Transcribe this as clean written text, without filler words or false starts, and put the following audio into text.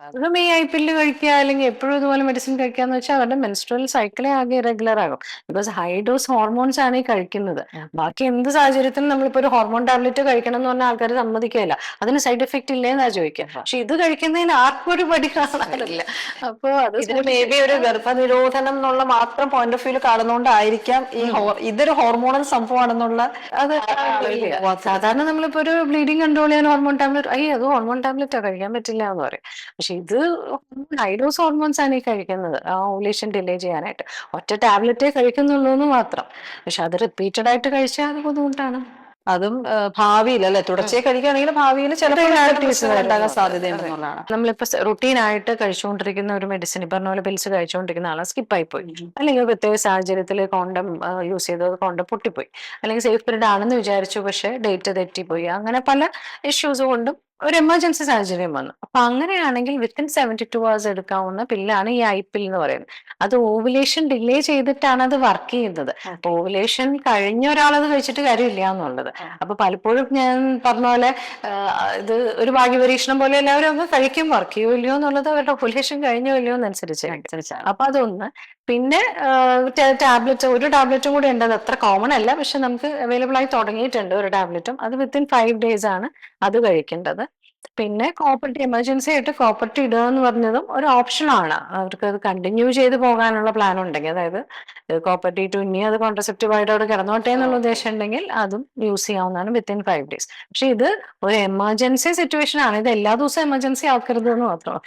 അതും ഈ ഐ-പില്ല് കഴിക്കുക അല്ലെങ്കിൽ എപ്പോഴും ഇതുപോലെ മെഡിസിൻ കഴിക്കാന്ന് വെച്ചാൽ അവരുടെ മെൻസ്ട്രൽ സൈക്കിളെ ആകെ ഇറഗുലർ ആകും. ബിക്കോസ് ഹൈ ഡോസ് ഹോർമോൺസ് ആണ് ഈ കഴിക്കുന്നത്. ബാക്കി എന്ത് സാഹചര്യത്തിലും നമ്മളിപ്പോ ഒരു ഹോർമോൺ ടാബ്ലറ്റ് കഴിക്കണം എന്ന് പറഞ്ഞാൽ ആൾക്കാർ സമ്മതിക്കുകയില്ല. അതിന് സൈഡ് എഫക്ട് ഇല്ലേന്നാ ചോദിക്കുക. പക്ഷെ ഇത് കഴിക്കുന്നതിന് ആർക്കും ഒരു മടി കാണാറില്ല. അപ്പൊ അത് ഇതിന് മേ ബി ഒരു ഗർഭനിരോധനം എന്നുള്ള മാത്രം പോയിന്റ് ഓഫ് വ്യൂ കാണുന്നോണ്ടായിരിക്കാം ഇതൊരു ഹോർമോണൽ സംഭവമാണെന്നുള്ള അത് സാധാരണ നമ്മളിപ്പോ ഒരു ബ്ലീഡിങ് കൺട്രോൾ ചെയ്യാൻ ഹോർമോൺ ടാബ്ലറ്റ് അത് ഹോർമോൺ ടാബ്ലറ്റാ കഴിക്കാൻ പറ്റില്ല എന്ന് പറയും. പക്ഷെ ഇത് ഹൈ ഡോസ് ഹോർമോൺസ് ആണ് ഈ കഴിക്കുന്നത് ആ ഓവുലേഷൻ ഡിലേ ചെയ്യാനായിട്ട്. ഒറ്റ ടാബ്ലറ്റേ കഴിക്കുന്നുള്ളൂ എന്ന് മാത്രം. പക്ഷെ അത് റിപ്പീറ്റഡ് ആയിട്ട് കഴിച്ചാൽ അത് ബുദ്ധിമുട്ടാണ്. അതും ഭാവിയിൽ അല്ലെ തുടർച്ചയായി കഴിക്കുകയാണെങ്കിൽ ഭാവിയിൽ ചിലപ്പോൾ ഉണ്ടാകാൻ സാധ്യതയുണ്ടെന്നുള്ളതാണ്. നമ്മളിപ്പോ റുട്ടീൻ ആയിട്ട് കഴിച്ചുകൊണ്ടിരിക്കുന്ന ഒരു മെഡിസിൻ പറഞ്ഞ പോലെ പിൽസ് കഴിച്ചുകൊണ്ടിരിക്കുന്ന ആളെ സ്കിപ്പായി പോയി, അല്ലെങ്കിൽ പ്രത്യേക സാഹചര്യത്തിൽ കോണ്ടം യൂസ് ചെയ്തത് കോണ്ടം പൊട്ടിപ്പോയി, അല്ലെങ്കിൽ സേഫ് പീരീഡ് ആണെന്ന് വിചാരിച്ചു പക്ഷെ ഡേറ്റ് തെറ്റിപ്പോയി, അങ്ങനെ പല ഇഷ്യൂസ് കൊണ്ടും ഒരു എമർജൻസി സാഹചര്യം വന്നു. അപ്പൊ അങ്ങനെയാണെങ്കിൽ വിത്തിൻ 72 hours എടുക്കാവുന്ന പില്ലാണ് ഈ ഐ-പിൽ എന്ന് പറയുന്നത്. അത് ഓവുലേഷൻ ഡിലേ ചെയ്തിട്ടാണ് അത് വർക്ക് ചെയ്യുന്നത്. ഓവുലേഷൻ കഴിഞ്ഞ ഒരാളത് കഴിച്ചിട്ട് കാര്യമില്ല എന്നുള്ളത്. അപ്പൊ പലപ്പോഴും ഞാൻ പറഞ്ഞ പോലെ ഇത് ഒരു ഭാഗ്യപരീക്ഷണം പോലെ എല്ലാവരും ഒന്ന് കഴിക്കും, വർക്ക് ചെയ്യോ ഇല്ലയോ എന്നുള്ളത് അവരുടെ ഓവുലേഷൻ കഴിഞ്ഞോ ഇല്ലയോ എന്നനുസരിച്ച്. അപ്പൊ അതൊന്ന്. പിന്നെ ടാബ്ലറ്റ്, ഒരു ടാബ്ലറ്റും കൂടി ഉണ്ട്. അത് അത്ര കോമൺ അല്ല, പക്ഷെ നമുക്ക് അവൈലബിൾ ആയി തുടങ്ങിയിട്ടുണ്ട് ഒരു ടാബ്ലറ്റും. അത് വിത്തിൻ 5 days ആണ് അത് കഴിക്കേണ്ടത്. പിന്നെ കോപ്പർട്ടി, എമർജൻസി ആയിട്ട് കോപ്പർട്ടി ഇടുക എന്ന് പറഞ്ഞതും ഒരു ഓപ്ഷനാണ്. അവർക്ക് അത് കണ്ടിന്യൂ ചെയ്ത് പോകാനുള്ള പ്ലാൻ ഉണ്ടെങ്കിൽ, അതായത് കോപ്പർട്ടി ടു ഇനി അത് കോൺട്രസെപ്റ്റീവ് ആയിട്ട് അവിടെ കിടന്നോട്ടെ എന്നുള്ള ഉദ്ദേശം ഉണ്ടെങ്കിൽ അതും യൂസ് ചെയ്യാവുന്നതാണ് വിത്തിൻ 5 days. പക്ഷെ ഇത് ഒരു എമർജൻസി സിറ്റുവേഷൻ ആണ്. ഇത് എല്ലാ ദിവസവും എമർജൻസി ആക്കരുത് എന്ന് മാത്രം.